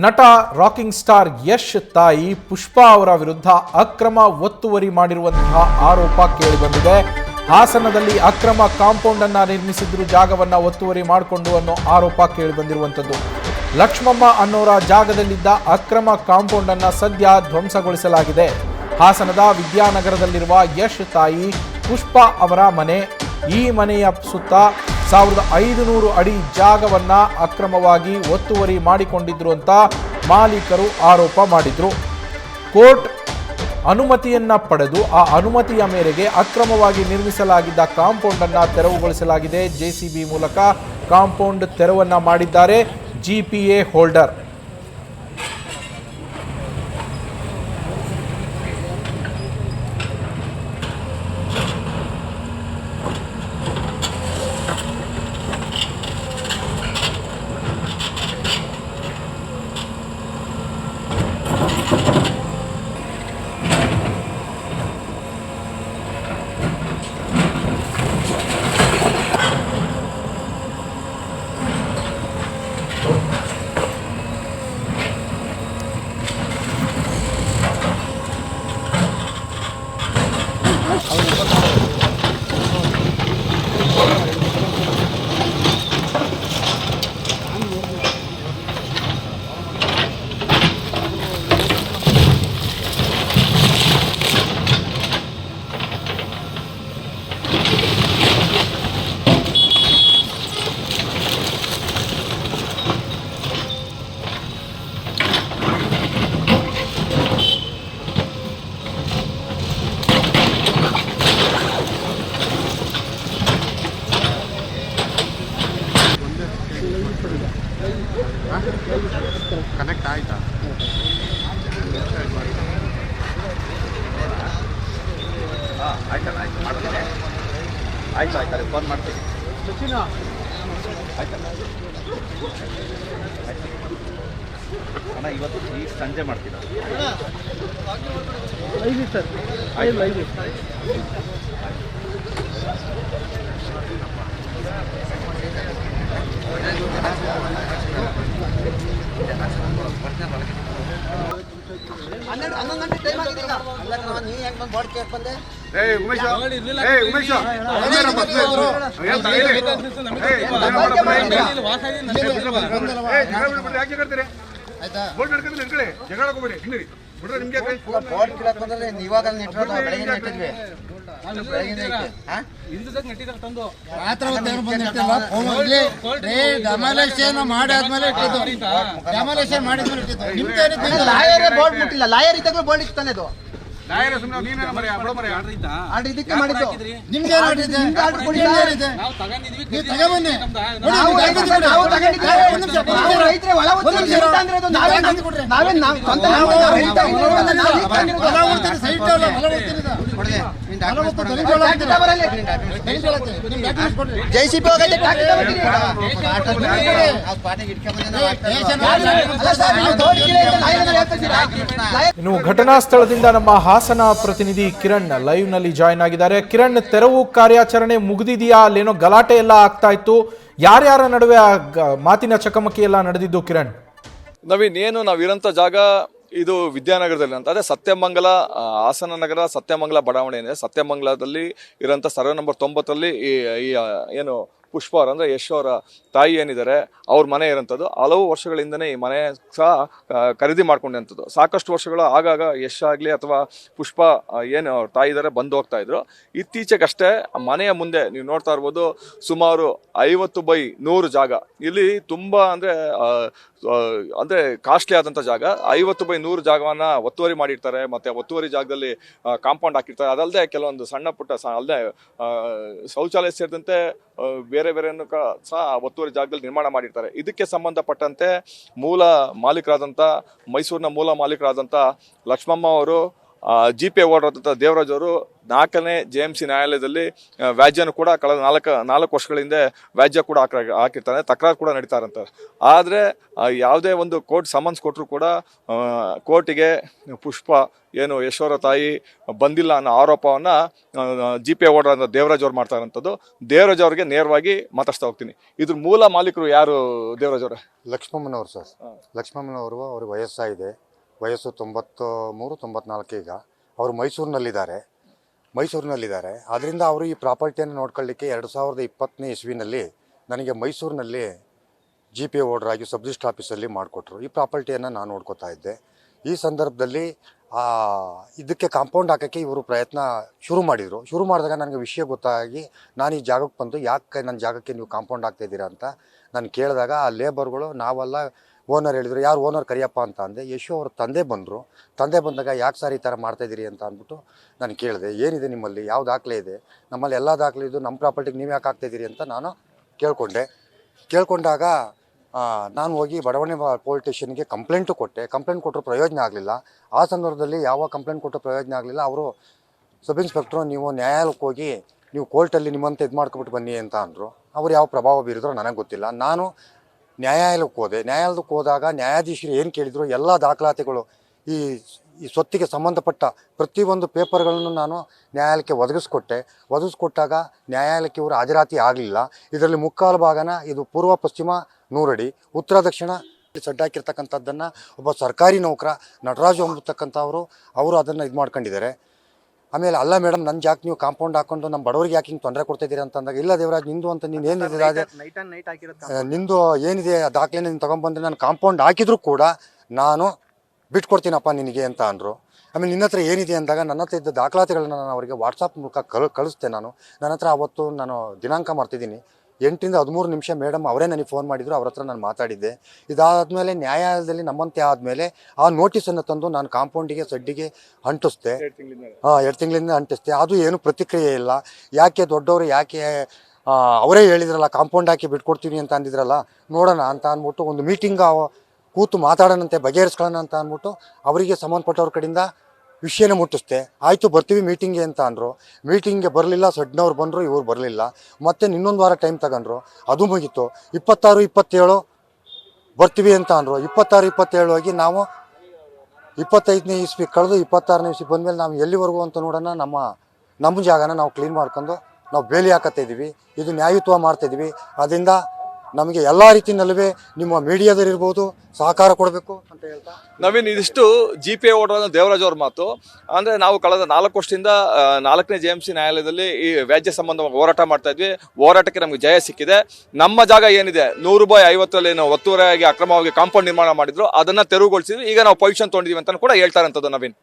ನಟ rocking star Yash ತಾಯಿ ಪುಷ್ಪಾ ಅವರ ವಿರುದ್ಧ ಅಕ್ರಮ ಒತ್ತುವರಿ ಮಾಡಿರುವಂತಹ ಆರೋಪ ಕೇಳಿಬಂದಿದೆ. ಹಾಸನದಲ್ಲಿ ಅಕ್ರಮ ಕಾಂಪೌಂಡ್ ಅನ್ನ ನಿರ್ಮಿಸಿದ್ರು, ಜಾಗವನ್ನ ಒತ್ತುವರಿ ಮಾಡಿಕೊಂಡು ಅನ್ನೋ ಆರೋಪ ಕೇಳಿಬಂದಿರುವಂಥದ್ದು. ಲಕ್ಷ್ಮಮ್ಮ ಅನ್ನೋರ ಜಾಗದಲ್ಲಿದ್ದ ಅಕ್ರಮ ಕಾಂಪೌಂಡ್ ಅನ್ನ ಸದ್ಯ ಧ್ವಂಸಗೊಳಿಸಲಾಗಿದೆ. ಹಾಸನದ ವಿದ್ಯಾನಗರದಲ್ಲಿರುವ ಯಶ್ ತಾಯಿ ಪುಷ್ಪಾ ಅವರ ಮನೆ. ಈ ಮನೆಯ ಸುತ್ತ 1500 ಅಡಿ ಜಾಗವನ್ನ ಅಕ್ರಮವಾಗಿ ಒತ್ತುವರಿ ಮಾಡಿಕೊಂಡಿದ್ರು ಅಂತ ಮಾಲೀಕರು ಆರೋಪ ಮಾಡಿದ್ರು. ಕೋರ್ಟ್ ಅನುಮತಿಯನ್ನ ಪಡೆದು ಆ ಅನುಮತಿಯ ಮೇರೆಗೆ ಅಕ್ರಮವಾಗಿ ನಿರ್ಮಿಸಲಾಗಿದ್ದ ಕಾಂಪೌಂಡ್ ಅನ್ನ ತೆರವುಗೊಳಿಸಲಾಗಿದೆ. ಜೆಸಿಬಿ ಮೂಲಕ ಕಾಂಪೌಂಡ್ ತೆರವನ್ನ ಮಾಡಿದ್ದಾರೆ ಜಿಪಿಎ ಹೋಲ್ಡರ್. ಕನೆಕ್ಟ್ ಆಯ್ತಾ? ಆಯ್ತು ಫೋನ್ ಮಾಡ್ತೀನಿ. ಅಣ್ಣ ಇವತ್ತು ಈಗ ಸಂಜೆ ಮಾಡ್ತೀರಾ? ಸರ್ ಡೆಮಾಲೇಷನ್ ಮಾಡಾದ್ಮೇಲೆ ಡೆಮಾಲೇಷನ್ ಮಾಡಿದ್ಮೇಲೆ ಲಾಯರ್ ಬೋರ್ಡ್ ಮುಟ್ಟಿಲ್ಲ. ಲಾಯರ್ ಇದ್ದಾಗಲೂ ಬೋರ್ಡ್ ಇತ್ತಾನೆ ಅದು. ಇನ್ನು ಘಟನಾ ಸ್ಥಳದಿಂದ ನಮ್ಮ ಹಾಸನ ಪ್ರತಿನಿಧಿ ಕಿರಣ್ ಲೈವ್ ನಲ್ಲಿ ಜಾಯ್ನ್ ಆಗಿದ್ದಾರೆ. ಕಿರಣ್, ತೆರವು ಕಾರ್ಯಾಚರಣೆ ಮುಗಿದಿದೆಯಾ? ಅಲ್ಲೇನೋ ಗಲಾಟೆ ಎಲ್ಲ ಆಗ್ತಾ ಇತ್ತು, ಯಾರ್ಯಾರ ನಡುವೆ ಮಾತಿನ ಚಕಮಕಿ ಎಲ್ಲ ನಡೆದಿದ್ದು? ಕಿರಣ್, ನವೀನ್, ನಾವಿರಂತ ಜಾಗ ಇದು ವಿದ್ಯಾನಗರದಲ್ಲಿ ಅಂತ, ಅದೇ ಸತ್ಯಮಂಗಲ, ಹಾಸನ ನಗರ ಸತ್ಯಮಂಗಲ ಬಡಾವಣೆ ಏನಿದೆ, ಸತ್ಯಮಂಗಲದಲ್ಲಿ ಇರೋಂಥ ಸರ್ವೆ ನಂಬರ್ 90ರಲ್ಲಿ ಈ ಏನು ಪುಷ್ಪ ಅವರ ಅಂದರೆ ಯಶ್ ಅವರ ತಾಯಿ ಏನಿದ್ದಾರೆ ಅವ್ರ ಮನೆ ಇರೋಂಥದ್ದು. ಹಲವು ವರ್ಷಗಳಿಂದನೇ ಈ ಮನೆ ಸಹ ಖರೀದಿ ಮಾಡ್ಕೊಂಡಂಥದ್ದು. ಸಾಕಷ್ಟು ವರ್ಷಗಳು ಆಗಾಗ ಯಶ್ ಆಗಲಿ ಅಥವಾ ಪುಷ್ಪ ಏನು ಅವ್ರ ತಾಯಿ ಇದ್ದಾರೆ ಬಂದು ಹೋಗ್ತಾ ಇದ್ರು. ಇತ್ತೀಚೆಗಷ್ಟೇ ಮನೆಯ ಮುಂದೆ ನೀವು ನೋಡ್ತಾ ಇರ್ಬೋದು, ಸುಮಾರು 50/100 ಜಾಗ. ಇಲ್ಲಿ ತುಂಬ ಅಂದರೆ ಕಾಸ್ಟ್ಲಿ ಆದಂಥ ಜಾಗ. 50/100 ಜಾಗವನ್ನು ಒತ್ತುವರಿ ಮಾಡಿರ್ತಾರೆ. ಮತ್ತು ಒತ್ತುವರಿ ಜಾಗದಲ್ಲಿ ಕಾಂಪೌಂಡ್ ಹಾಕಿರ್ತಾರೆ. ಅದಲ್ಲದೆ ಕೆಲವೊಂದು ಸಣ್ಣ ಪುಟ್ಟ ಅಲ್ಲದೆ ಶೌಚಾಲಯ ಸೇರಿದಂತೆ ಬೇರೆ ಬೇರೆಯನ್ನು ಸಹ ಒತ್ತುವರಿ ಜಾಗದಲ್ಲಿ ನಿರ್ಮಾಣ ಮಾಡಿರ್ತಾರೆ. ಇದಕ್ಕೆ ಸಂಬಂಧಪಟ್ಟಂತೆ ಮೈಸೂರಿನ ಮೂಲ ಮಾಲೀಕರಾದಂಥ ಲಕ್ಷ್ಮಮ್ಮ ಅವರು, ಜಿಪಿಎ ಓಡರ್ ದೇವರಾಜ್ ಅವರು 4ನೇ JMC ನ್ಯಾಯಾಲಯದಲ್ಲಿ ವ್ಯಾಜ್ಯನು ಕೂಡ ಕಳೆದ ನಾಲ್ಕು ವರ್ಷಗಳ ಹಿಂದೆ ವ್ಯಾಜ್ಯ ಕೂಡ ಹಾಕಿರ್ತಾರೆ, ತಕರಾರು ಕೂಡ ನಡೀತಾ ಇರಂತಾರೆ. ಆದರೆ ಯಾವುದೇ ಒಂದು ಕೋರ್ಟ್ ಸಮನ್ಸ್ ಕೊಟ್ಟರು ಕೂಡ ಕೋರ್ಟಿಗೆ ಪುಷ್ಪ ಏನು ಯಶೋರ ತಾಯಿ ಬಂದಿಲ್ಲ ಅನ್ನೋ ಆರೋಪವನ್ನು GPA ಓಡರ್ ಅಂತ ದೇವರಾಜ್ ಅವ್ರು ಮಾಡ್ತಾ ಇರೋಂಥದ್ದು. ದೇವರಾಜ್ ಅವ್ರಿಗೆ ನೇರವಾಗಿ ಮಾತಾಡ್ತಾ ಹೋಗ್ತೀನಿ. ಇದ್ರ ಮೂಲ ಮಾಲೀಕರು ಯಾರು ದೇವರಾಜ್ ಅವರೇ? ಲಕ್ಷ್ಮಮ್ಮನವರು ಸರ್. ಲಕ್ಷ್ಮಮ್ಮನವರು ಅವ್ರಿಗೆ ವಯಸ್ಸಾಗಿದೆ, ವಯಸ್ಸು 93-94 ಈಗ. ಅವರು ಮೈಸೂರಿನಲ್ಲಿದ್ದಾರೆ. ಆದ್ದರಿಂದ ಅವರು ಈ ಪ್ರಾಪರ್ಟಿಯನ್ನು ನೋಡ್ಕೊಳ್ಳಿಕ್ಕೆ 2020ನೇ ಇಸ್ವಿನಲ್ಲಿ ನನಗೆ ಮೈಸೂರಿನಲ್ಲಿ GPA ಓಡರ್ ಆಗಿ ಸಬ್ ರಿಜಿಸ್ಟ್ರ್ ಆಫೀಸಲ್ಲಿ ಮಾಡಿಕೊಟ್ರು. ಈ ಪ್ರಾಪರ್ಟಿಯನ್ನು ನಾನು ನೋಡ್ಕೋತಾ ಇದ್ದೆ. ಈ ಸಂದರ್ಭದಲ್ಲಿ ಇದಕ್ಕೆ ಕಾಂಪೌಂಡ್ ಹಾಕೋಕ್ಕೆ ಇವರು ಪ್ರಯತ್ನ ಶುರು ಮಾಡಿದಾಗ ನನಗೆ ವಿಷಯ ಗೊತ್ತಾಗಿ ನಾನು ಈ ಜಾಗಕ್ಕೆ ಬಂದು ಯಾಕೆ ನನ್ನ ಜಾಗಕ್ಕೆ ನೀವು ಕಾಂಪೌಂಡ್ ಹಾಕ್ತಾಯಿದ್ದೀರಾ ಅಂತ ನಾನು ಕೇಳಿದಾಗ ಆ ಲೇಬರ್ಗಳು ನಾವೆಲ್ಲ ಓನರ್ ಹೇಳಿದರು. ಯಾರು ಓನರ್ ಕರಿಯಪ್ಪ ಅಂತ ಅಂದೆ. ಯಶು ಅವ್ರ ತಂದೆ ಬಂದಾಗ ಯಾಕೆ ಸರ್ ಈ ಥರ ಮಾಡ್ತಾಯಿದ್ದೀರಿ ಅಂತ ಅಂದ್ಬಿಟ್ಟು ನಾನು ಕೇಳಿದೆ, ಏನಿದೆ ನಿಮ್ಮಲ್ಲಿ, ಯಾವ ದಾಖಲೆ ಇದೆ? ನಮ್ಮಲ್ಲಿ ಎಲ್ಲ ದಾಖಲೆ ಇದ್ದು ನಮ್ಮ ಪ್ರಾಪರ್ಟಿಗೆ ನೀವು ಯಾಕೆ ಹಾಕ್ತಾಯಿದ್ದೀರಿ ಅಂತ ನಾನು ಕೇಳ್ಕೊಂಡಾಗ ನಾನು ಹೋಗಿ ಬಡಾವಣೆ ಪೊಲೀಸ್ ಸ್ಟೇಷನ್ಗೆ ಕಂಪ್ಲೇಂಟ್ ಕೊಟ್ಟರು, ಪ್ರಯೋಜನ ಆಗಲಿಲ್ಲ. ಆ ಸಂದರ್ಭದಲ್ಲಿ ಯಾವ ಕಂಪ್ಲೇಂಟ್ ಕೊಟ್ಟರು ಪ್ರಯೋಜನ ಆಗಲಿಲ್ಲ. ಅವರು ಸಬ್ ಇನ್ಸ್ಪೆಕ್ಟ್ರು ನೀವು ನ್ಯಾಯಾಲಯಕ್ಕೆ ಹೋಗಿ ನೀವು ಕೋರ್ಟಲ್ಲಿ ನಿಮ್ಮಂತ ಇದು ಮಾಡ್ಕೊಬಿಟ್ಟು ಬನ್ನಿ ಅಂತ ಅಂದರು. ಅವ್ರು ಯಾವ ಪ್ರಭಾವ ಬೀರಿದ್ರೋ ನನಗೆ ಗೊತ್ತಿಲ್ಲ. ನಾನು ನ್ಯಾಯಾಲಯಕ್ಕೆ ಹೋದಾಗ ನ್ಯಾಯಾಧೀಶರು ಏನು ಕೇಳಿದ್ರು ಎಲ್ಲ ದಾಖಲಾತಿಗಳು ಈ ಸ್ವತ್ತಿಗೆ ಸಂಬಂಧಪಟ್ಟ ಪ್ರತಿಯೊಂದು ಪೇಪರ್ಗಳನ್ನು ನಾನು ನ್ಯಾಯಾಲಯಕ್ಕೆ ಒದಗಿಸ್ಕೊಟ್ಟಾಗ ನ್ಯಾಯಾಲಯಕ್ಕೆ ಇವರು ಹಾಜರಾತಿ ಆಗಲಿಲ್ಲ. ಇದರಲ್ಲಿ ಮುಕ್ಕಾಲು ಭಾಗನ ಇದು ಪೂರ್ವ ಪಶ್ಚಿಮ 100 ಅಡಿ, ಉತ್ತರ ದಕ್ಷಿಣ ಸಡ್ಡಾಕಿರ್ತಕ್ಕಂಥದ್ದನ್ನು ಒಬ್ಬ ಸರ್ಕಾರಿ ನೌಕರ ನಟರಾಜು ಅಂಬತಕ್ಕಂಥವರು ಅವರು ಅದನ್ನು ಇದು ಮಾಡ್ಕೊಂಡಿದ್ದಾರೆ. ಆಮೇಲೆ ಅಲ್ಲ ಮೇಡಮ್, ನನ್ನ ಜಾಗಕ್ಕೆ ನೀವು ಕಾಂಪೌಂಡ್ ಹಾಕೊಂಡು ನಮ್ಮ ಬಡವರಿಗೆ ಯಾಕೆ ಹಿಂಗೆ ತೊಂದರೆ ಕೊಡ್ತಾಯಿದ್ದೀರಿ ಅಂತಂದಾಗ, ಇಲ್ಲ ದೇವರಾಜ್ ನಿಂದು ಅಂತ ನೀನು ಏನಿದೆ ಅದೇ ನಿಂದು ಏನಿದೆ ದಾಖಲೆ ನೀನು ತೊಗೊಂಬಂದರೆ ನಾನು ಕಾಂಪೌಂಡ್ ಹಾಕಿದ್ರು ಕೂಡ ನಾನು ಬಿಟ್ಕೊಡ್ತೀನಪ್ಪ ನಿನಗೆ ಅಂತ ಅಂದರು. ಆಮೇಲೆ ನಿನ್ನ ಹತ್ರ ಏನಿದೆ ಅಂದಾಗ ನನ್ನ ಹತ್ರ ಇದ್ದ ದಾಖಲಾತಿಗಳನ್ನ ನಾನು ಅವರಿಗೆ ವಾಟ್ಸಪ್ ಮೂಲಕ ಕಳಿಸ್ದೆ. ನನ್ನ ಹತ್ರ ಅವತ್ತು ನಾನು ದಿನಾಂಕ ಮಾಡ್ತಿದ್ದೀನಿ 8ರಿಂದ 13 ನಿಮಿಷ ಮೇಡಮ್ ಅವರೇ ನನಗೆ ಫೋನ್ ಮಾಡಿದರು. ಅವ್ರ ಹತ್ರ ನಾನು ಮಾತಾಡಿದ್ದೆ. ಇದಾದಮೇಲೆ ನ್ಯಾಯಾಲಯದಲ್ಲಿ ನಮ್ಮಂತೆ ಆದಮೇಲೆ ಆ ನೋಟಿಸನ್ನು ತಂದು ನಾನು ಕಾಂಪೌಂಡಿಗೆ ಸಡ್ಡಿಗೆ ಅಂಟಿಸ್ದೆ. 2 ತಿಂಗಳಿಂದ ಅಂಟಿಸ್ದೆ. ಅದು ಏನು ಪ್ರತಿಕ್ರಿಯೆ ಇಲ್ಲ. ಯಾಕೆ ದೊಡ್ಡವರು ಯಾಕೆ ಅವರೇ ಹೇಳಿದ್ರಲ್ಲ ಕಾಂಪೌಂಡ್ ಹಾಕಿ ಬಿಟ್ಕೊಡ್ತೀನಿ ಅಂತ ಅಂದಿದ್ರಲ್ಲ, ನೋಡೋಣ ಅಂತ ಅಂದ್ಬಿಟ್ಟು ಒಂದು ಮೀಟಿಂಗ್ ಕೂತು ಮಾತಾಡೋಣಂತೆ, ಬಗೆಹರಿಸ್ಕೊಳ್ಳೋಣ ಅಂತ ಅಂದ್ಬಿಟ್ಟು ಅವರಿಗೆ ಸಂಬಂಧಪಟ್ಟವ್ರ ಕಡೆಯಿಂದ ವಿಷಯನ ಮುಟ್ಟಿಸ್ದೆ. ಆಯಿತು ಬರ್ತೀವಿ ಮೀಟಿಂಗ್ಗೆ ಅಂತ ಅಂದರು. ಮೀಟಿಂಗ್ಗೆ ಬರಲಿಲ್ಲ. ಸಡ್ನವ್ರು ಬಂದರು, ಇವ್ರು ಬರಲಿಲ್ಲ. ಮತ್ತೆ ಇನ್ನೊಂದು ವಾರ ಟೈಮ್ ತಗೊಂಡ್ರು. ಅದು ಮುಗೀತು. 26-27 ಬರ್ತೀವಿ ಅಂತ ಅಂದರು. 26-27 ಹೋಗಿ ನಾವು 25ನೇ ಇಸ್ವಿ ಕಳೆದು 26ನೇ ಇಸ್ವಿ ಬಂದಮೇಲೆ ನಾವು ಎಲ್ಲಿವರೆಗೂ ಅಂತ ನೋಡೋಣ, ನಮ್ಮ ಜಾಗನ ನಾವು ಕ್ಲೀನ್ ಮಾಡ್ಕೊಂಡು ನಾವು ಬೇಲಿ ಹಾಕತ್ತಿದ್ದೀವಿ. ಇದು ನ್ಯಾಯಯುತ ಮಾಡ್ತಾಯಿದ್ದೀವಿ. ಅದರಿಂದ ನಮಗೆ ಎಲ್ಲ ರೀತಿಯಲ್ಲೂ ನಿಮ್ಮ ಮೀಡಿಯಾದಲ್ಲಿರ್ಬೋದು ಸಹಕಾರ ಕೊಡಬೇಕು ಅಂತ ಹೇಳ್ತಾ ನವೀನ್, ಇದಿಷ್ಟು GPA ಓಡರ್ ದೇವರಾಜ್ ಅವ್ರ ಮಾತು. ಅಂದರೆ ನಾವು ಕಳೆದ 4 ವರ್ಷದಿಂದ 4ನೇ JMC ನ್ಯಾಯಾಲಯದಲ್ಲಿ ಈ ವ್ಯಾಜ್ಯ ಸಂಬಂಧ ಹೋರಾಟ ಮಾಡ್ತಾ ಇದ್ವಿ. ಹೋರಾಟಕ್ಕೆ ನಮಗೆ ಜಯ ಸಿಕ್ಕಿದೆ. ನಮ್ಮ ಜಾಗ ಏನಿದೆ 100/50ರಲ್ಲಿ ನಾವು ಒತ್ತುವರಿಯಾಗಿ ಅಕ್ರಮವಾಗಿ ಕಾಂಪೌಂಡ್ ನಿರ್ಮಾಣ ಮಾಡಿದ್ರು, ಅದನ್ನು ತೆರವುಗೊಳಿಸಿದ್ವಿ. ಈಗ ನಾವು ಪೊಸಿಷನ್ ತೊಗೊಂಡಿದ್ದೀವಿ ಅಂತ ಕೂಡ ಹೇಳ್ತಾರಂಥದ್ದು ನವೀನ್.